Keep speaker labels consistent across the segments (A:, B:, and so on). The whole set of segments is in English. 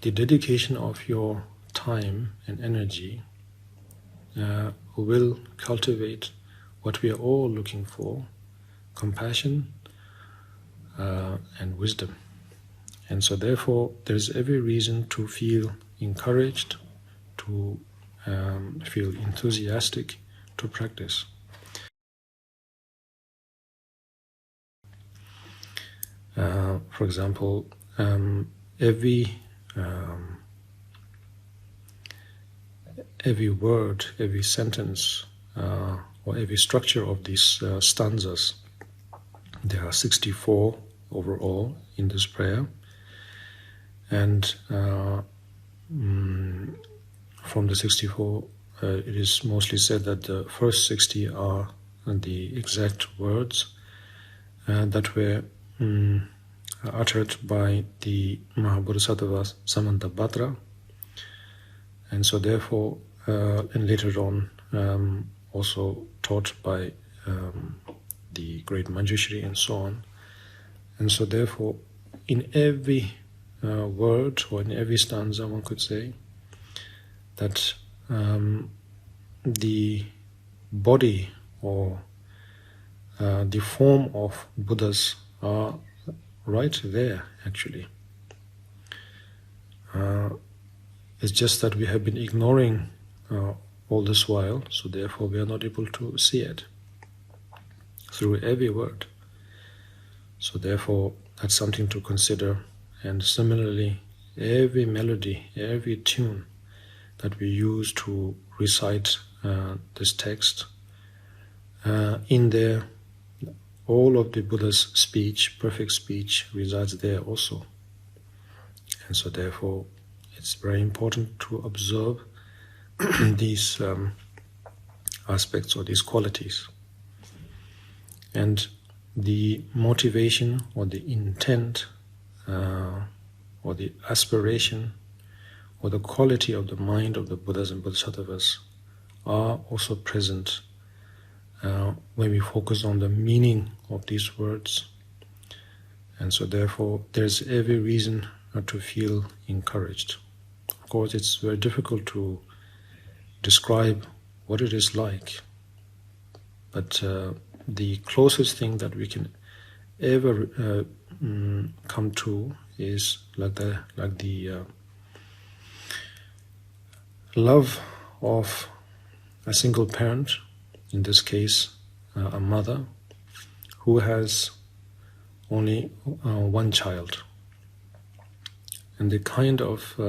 A: the dedication of your time and energy will cultivate what we are all looking for, compassion and wisdom. And so therefore there is every reason to feel encouraged, to feel enthusiastic to practice. For example, every word, every sentence, or every structure of these stanzas, there are 64 overall in this prayer, and from the 64 it is mostly said that the first 60 are the exact words that were uttered by the Mahabodhisattva Samantabhadra, and so therefore and later on also taught by the great Manjushri and so on. And so therefore in every word or in every stanza one could say that the body or the form of Buddhas are right there actually. It's just that we have been ignoring all this while, so therefore we are not able to see it through every word. So therefore that's something to consider. And similarly, every melody, every tune that we use to recite this text, in there all of the Buddha's speech, perfect speech, resides there also. And so therefore it's very important to observe these aspects or these qualities. And the motivation or the intent or the aspiration or the quality of the mind of the Buddhas and Bodhisattvas are also present when we focus on the meaning of these words. And so therefore there's every reason to feel encouraged. Of course it's very difficult to describe what it is like, but the closest thing that we can ever come to is like the love of a single parent, in this case a mother, who has only one child, and the kind of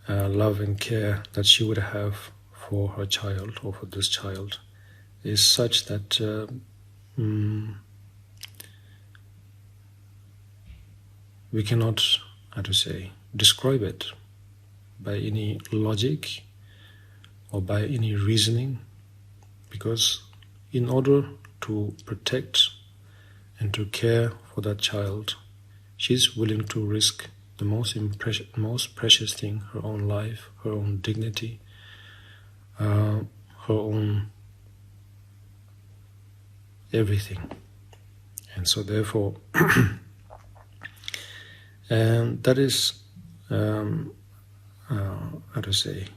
A: love and care that she would have for her child or for this child is such that we cannot, how to say, describe it by any logic or by any reasoning, because in order to protect and to care for that child, she's willing to risk the most precious thing, her own life, her own dignity, her own everything. And so therefore and that is how to say,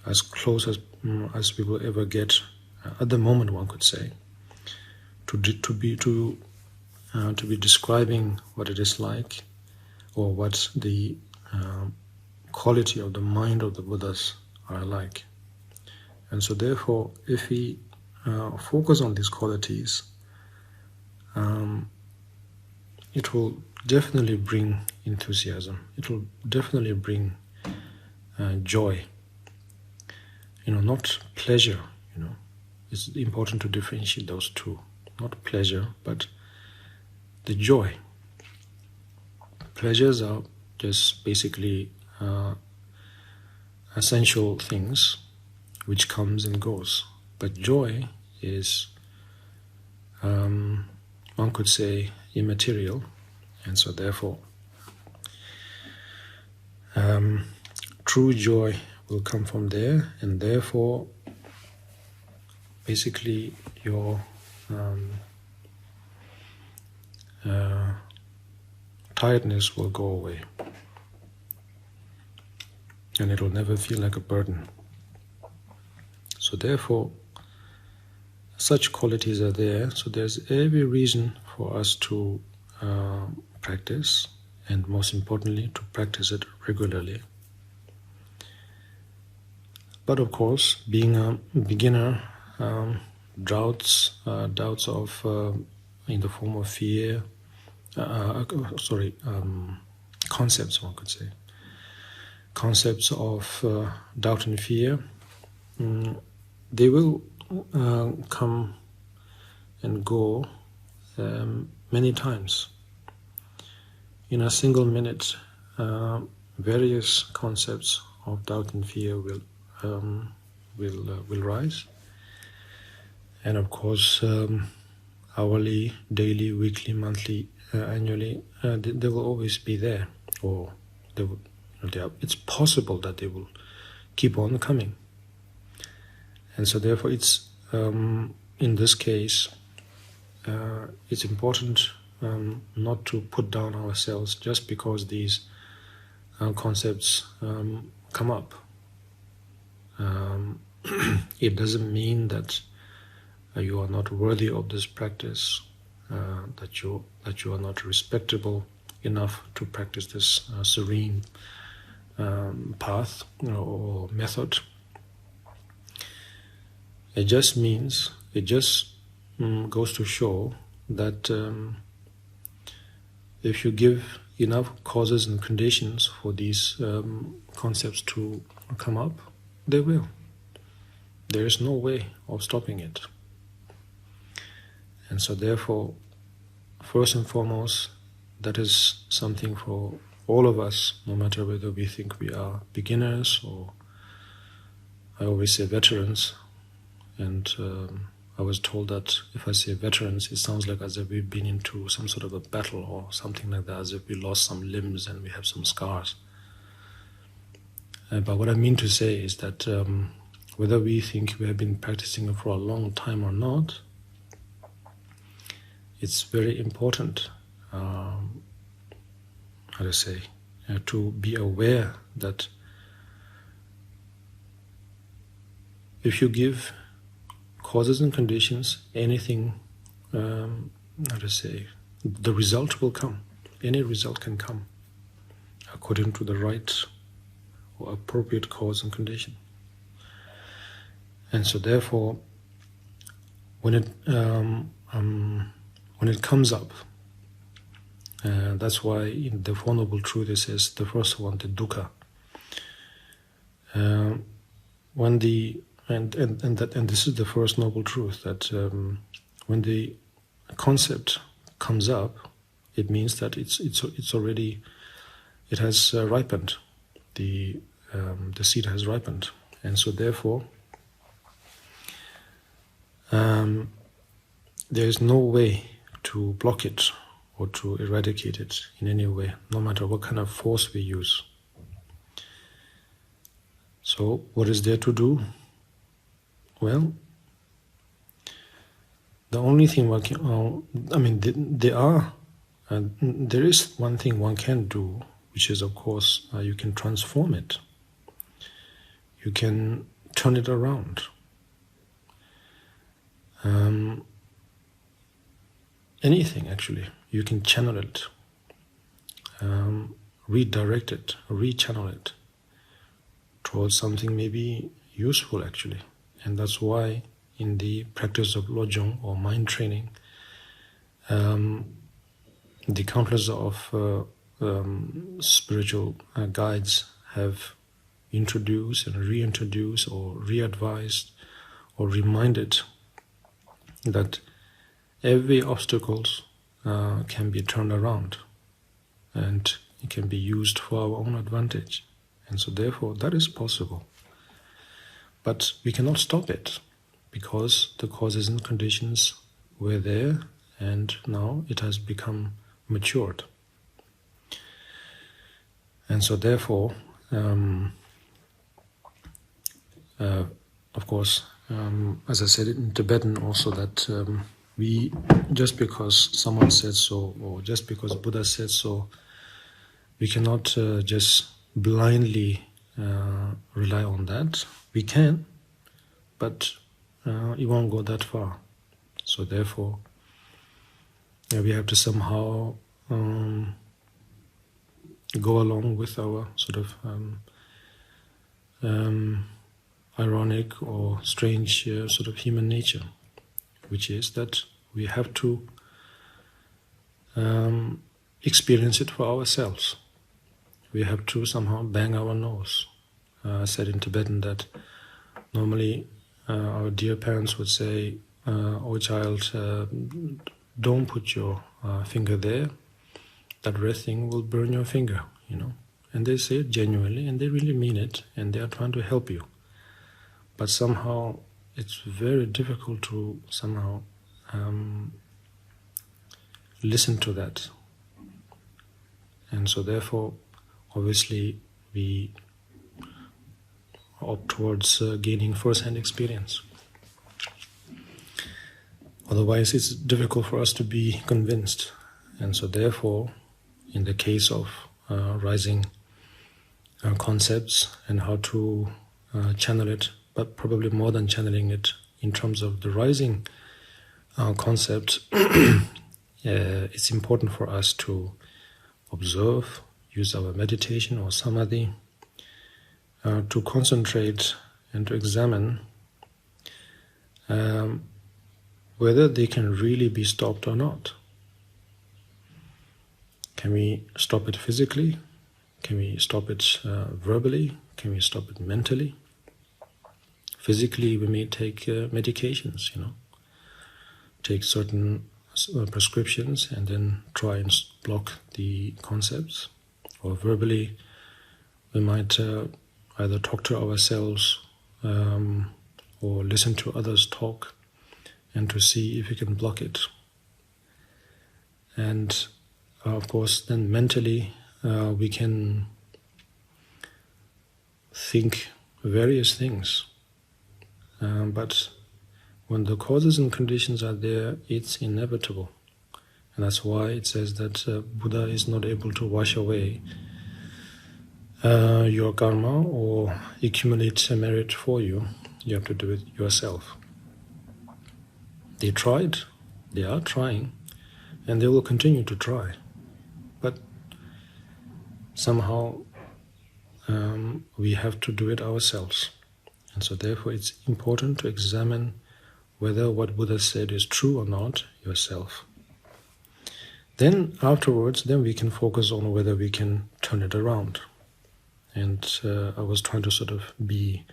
A: as close as we will ever get at the moment, one could say, to be describing what it is like, or what the quality of the mind of the Buddhas are like. And so therefore if we focus on these qualities, it will definitely bring enthusiasm, it will definitely bring joy, not pleasure. It's important to differentiate those two, not pleasure but the joy. Pleasures are just basically essential things which comes and goes, but joy is one could say immaterial, and so therefore true joy will come from there, and therefore basically your tiredness will go away. and it will never feel like a burden. So therefore, such qualities are there, so there's every reason for us to practice, and most importantly, to practice it regularly. But of course, being a beginner, doubts of in the form of fear, concepts, one could say, concepts of doubt and fear, they will come and go many times. In a single minute, various concepts of doubt and fear will rise, and of course, hourly, daily, weekly, monthly, annually, they will always be there, or it's possible that they will keep on coming. And so therefore it's, in this case, it's important not to put down ourselves just because these concepts come up. It doesn't mean that you are not worthy of this practice, that you are not respectable enough to practice this serene path or method. It just means, it just goes to show that if you give enough causes and conditions for these concepts to come up, they will. There is no way of stopping it. And so therefore, first and foremost, that is something for all of us, no matter whether we think we are beginners or, I always say, veterans. And I was told that if I say veterans, it sounds like as if we've been into some sort of a battle or something like that, as if we lost some limbs and we have some scars. But what I mean to say is that whether we think we have been practicing for a long time or not, it's very important, to be aware that if you give causes and conditions, anything, the result will come. Any result can come according to the right or appropriate cause and condition. And so therefore, when it comes up, that's why in the Four Noble Truths it says the first one, the dukkha. And this is the first noble truth, that when the concept comes up, it means that it's already, it has ripened. The seed has ripened, and so therefore there is no way to block it or to eradicate it in any way, no matter what kind of force we use. So what is there to do? Well, the only thing one can, there is one thing one can do, which is, of course, you can transform it. You can turn it around. Anything, actually. You can channel it, redirect it, rechannel it towards something maybe useful, actually. And that's why in the practice of lojong or mind training, the countless of spiritual guides have introduced and reintroduced or re-advised or reminded that every obstacle can be turned around and it can be used for our own advantage. And so therefore that is possible. But we cannot stop it because the causes and conditions were there and now it has become matured. And so therefore, of course, as I said in Tibetan also, that we, just because someone said so or just because Buddha said so, we cannot just blindly rely on that. We can, but it won't go that far. So therefore, we have to somehow go along with our sort of ironic or strange sort of human nature, which is that we have to experience it for ourselves. We have to somehow bang our nose. I said in Tibetan that normally our dear parents would say, "Oh child, don't put your finger there. That red thing will burn your finger," you know. And they say it genuinely, and they really mean it, and they are trying to help you. But somehow it's very difficult to somehow listen to that. And so therefore, obviously, we opt towards gaining first-hand experience. Otherwise, it's difficult for us to be convinced. And so therefore, in the case of rising concepts and how to channel it, but probably more than channeling it, in terms of the rising concept, it's important for us to observe, use our meditation or samadhi, to concentrate and to examine whether they can really be stopped or not. Can we stop it physically? Can we stop it verbally? Can we stop it mentally? Physically, we may take medications, you know, take certain prescriptions and then try and block the concepts. Or verbally, we might either talk to ourselves or listen to others talk and to see if we can block it. And of course, then mentally, we can think various things. But when the causes and conditions are there, it's inevitable. And that's why it says that Buddha is not able to wash away your karma or accumulate merit for you. You have to do it yourself. They tried, they are trying, and they will continue to try. But somehow we have to do it ourselves. And so therefore it's important to examine whether what Buddha said is true or not yourself. Then afterwards, then we can focus on whether we can turn it around. And I was trying to sort of be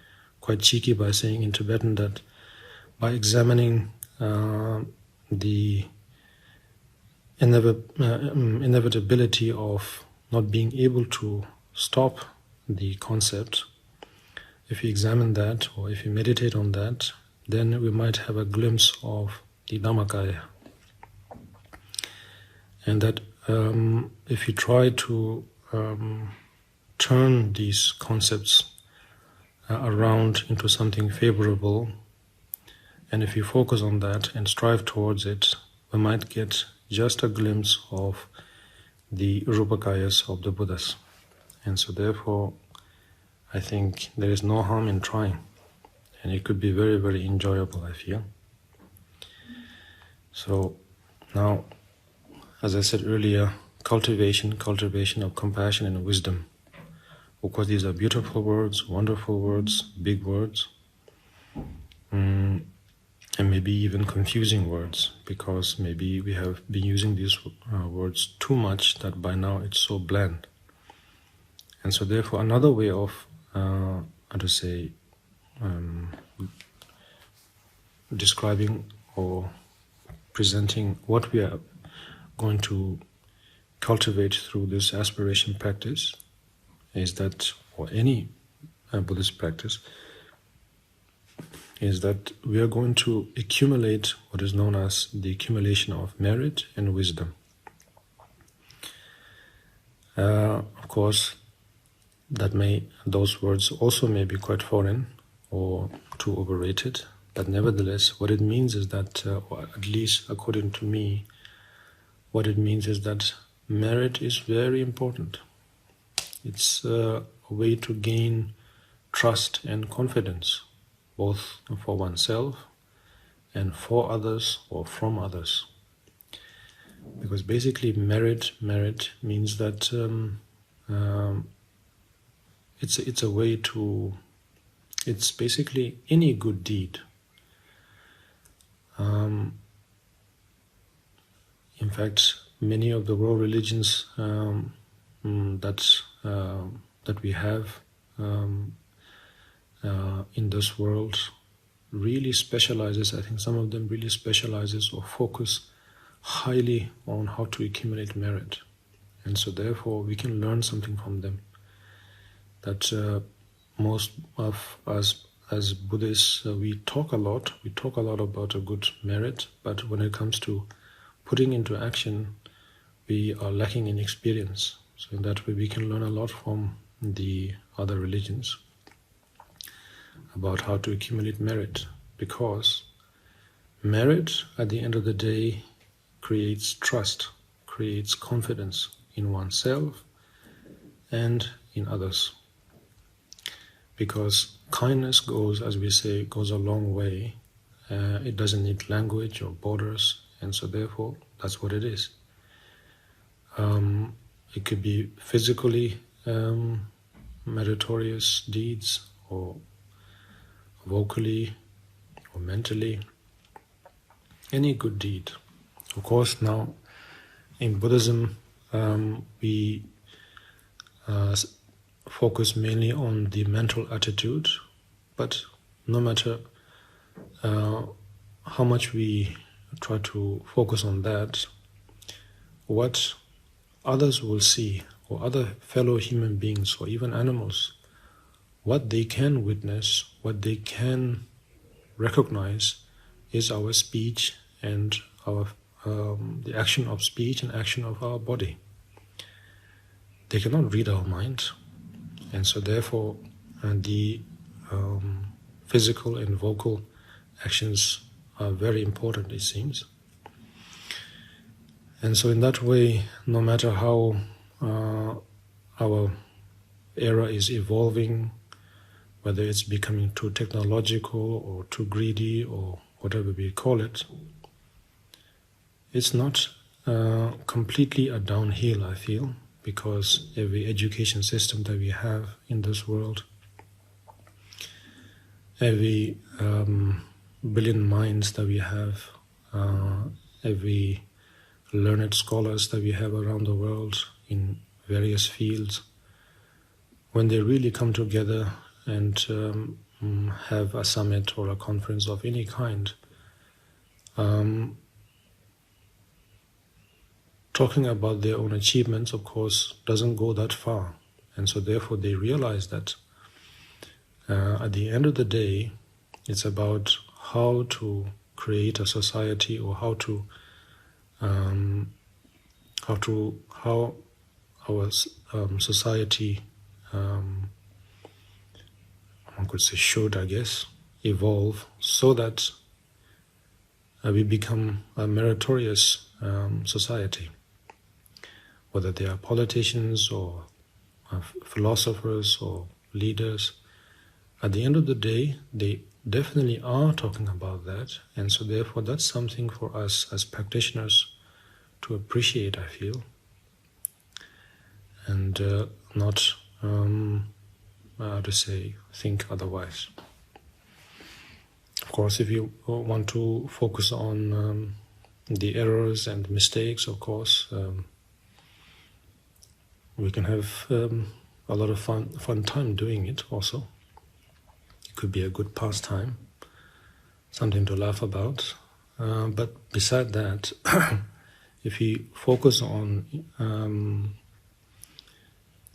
A: quite cheeky by saying in Tibetan that by examining the inevitability of not being able to stop the concept, if we examine that or if we meditate on that, then we might have a glimpse of the Dhammakaya. And that if we try to turn these concepts around into something favorable, and if we focus on that and strive towards it, we might get just a glimpse of the Rupakayas of the Buddhas. And so therefore, I think there is no harm in trying. And it could be very, very enjoyable, I feel. So now, as I said earlier, cultivation of compassion and wisdom. Of course, these are beautiful words, wonderful words, big words, and maybe even confusing words, because maybe we have been using these words too much that by now it's so bland. And so therefore another way of, describing or presenting what we are going to cultivate through this aspiration practice is that, or any Buddhist practice, is that we are going to accumulate what is known as the accumulation of merit and wisdom. Of course, those words also may be quite foreign or too overrated, but nevertheless, what it means is that, or at least according to me, what it means is that merit is very important. It's way to gain trust and confidence, both for oneself and for others or from others. Because basically merit means that it's a way to, it's basically any good deed. In fact, many of the world religions that we have in this world really specializes, I think some of them really specializes or focus highly on how to accumulate merit. And so therefore we can learn something from them. That most of us as Buddhists, we talk a lot about a good merit, but when it comes to putting into action, we are lacking in experience. So in that way we can learn a lot from the other religions about how to accumulate merit, because merit at the end of the day creates trust, creates confidence in oneself and in others. Because kindness goes, as we say, goes a long way. It doesn't need language or borders, and so therefore that's what it is. It could be physically meritorious deeds, or vocally or mentally, any good deed. Of course, now in Buddhism we focus mainly on the mental attitude, but no matter how much we try to focus on that, what others will see, or other fellow human beings or even animals, what they can witness, what they can recognize is our speech and our the action of speech and action of our body. They cannot read our mind, and so therefore the physical and vocal actions are very important, it seems. And so in that way, no matter how our era is evolving, whether it's becoming too technological or too greedy or whatever we call it, it's not completely a downhill, I feel, because every education system that we have in this world, every brilliant minds that we have, every learned scholars that we have around the world in various fields, when they really come together and have a summit or a conference of any kind, talking about their own achievements, of course, doesn't go that far. And so therefore they realize that at the end of the day, it's about how to create a society, or how our society, one could say should, I guess, evolve so that we become a meritorious society. Whether they are politicians or philosophers or leaders, at the end of the day, they definitely are talking about that, and so therefore that's something for us as practitioners to appreciate, I feel, and not to say think otherwise. Of course, if you want to focus on the errors and mistakes, of course, we can have a lot of fun time doing it also. It could be a good pastime, something to laugh about. But beside that, if we focus on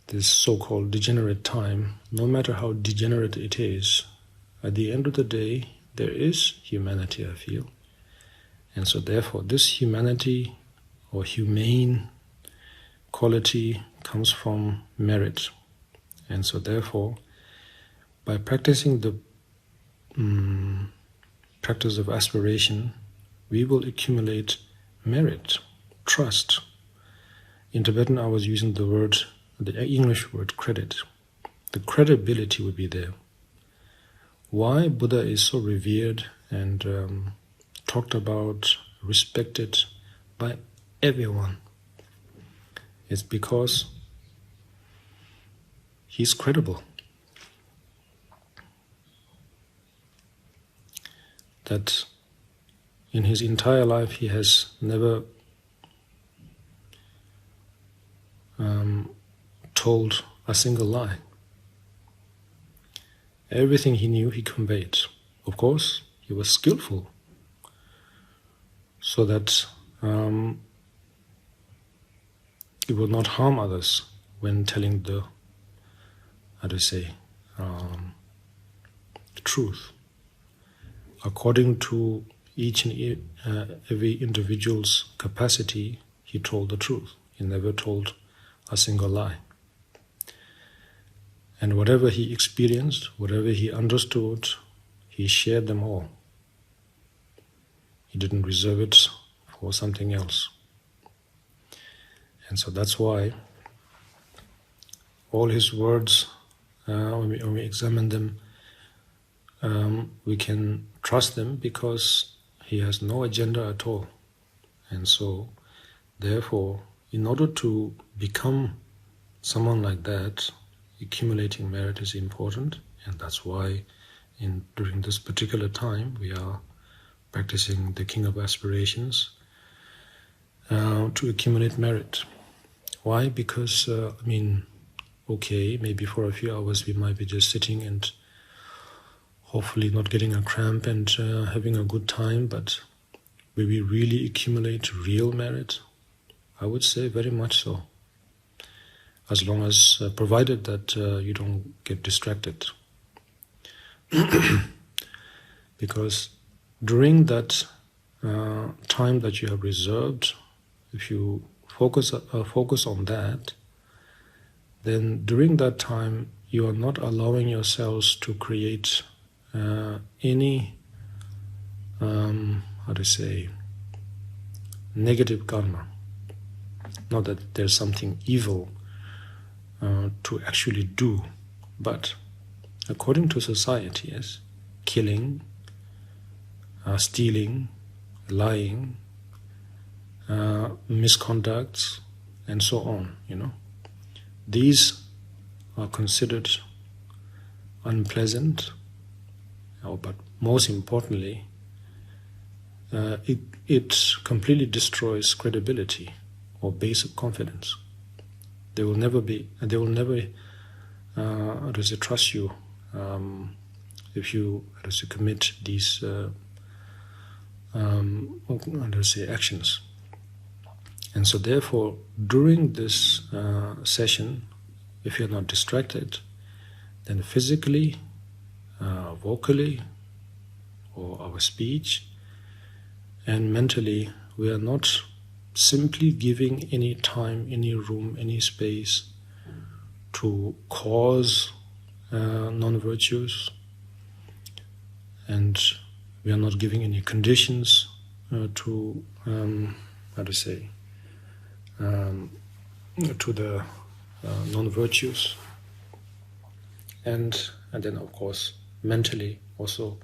A: this so-called degenerate time, no matter how degenerate it is, at the end of the day, there is humanity, I feel. And so therefore, this humanity or humane quality comes from merit. And so therefore, by practicing the practice of aspiration, we will accumulate merit, trust. In Tibetan, I was using the English word credit. the credibility would be there. Why Buddha is so revered and talked about, respected by everyone? It's because he's credible. That in his entire life he has never told a single lie. Everything he knew he conveyed. Of course, he was skillful, so that he would not harm others when telling the, the truth. According to each and every individual's capacity, he told the truth. He never told a single lie. And whatever he experienced, whatever he understood, he shared them all. He didn't reserve it for something else. And so that's why all his words, when we examine them, we can trust them because he has no agenda at all. And so, therefore, in order to become someone like that, accumulating merit is important, and that's why during this particular time we are practicing the King of Aspirations to accumulate merit. Why? Because, okay, maybe for a few hours we might be just sitting and hopefully not getting a cramp and having a good time, but will we really accumulate real merit? I would say very much so. As long as, provided that you don't get distracted. Because during that time that you have reserved, if you focus on that, then during that time you are not allowing yourselves to create any, negative karma. Not that there's something evil to actually do, but according to society, yes, killing, stealing, lying, misconducts, and so on, these are considered unpleasant, but most importantly, it completely destroys credibility or basic confidence. They will never trust you if you commit these actions. And so therefore, during this session, if you're not distracted, then physically, vocally, or our speech, and mentally, we are not simply giving any time, any room, any space to cause non-virtues, and we are not giving any conditions to the non-virtues, and then of course mentally also,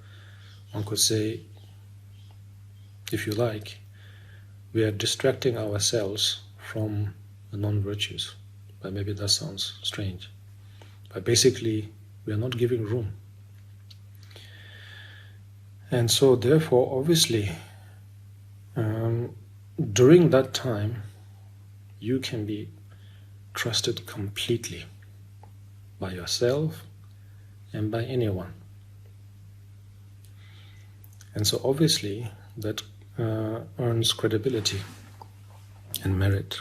A: one could say, if you like, we are distracting ourselves from the non-virtues. But maybe that sounds strange. But basically, we are not giving room. And so therefore, obviously, during that time, you can be trusted completely by yourself and by anyone. And so obviously, that earns credibility and merit.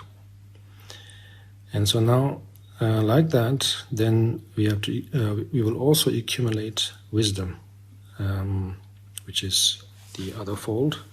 A: And so now, like that, then we will also accumulate wisdom, which is the other fold.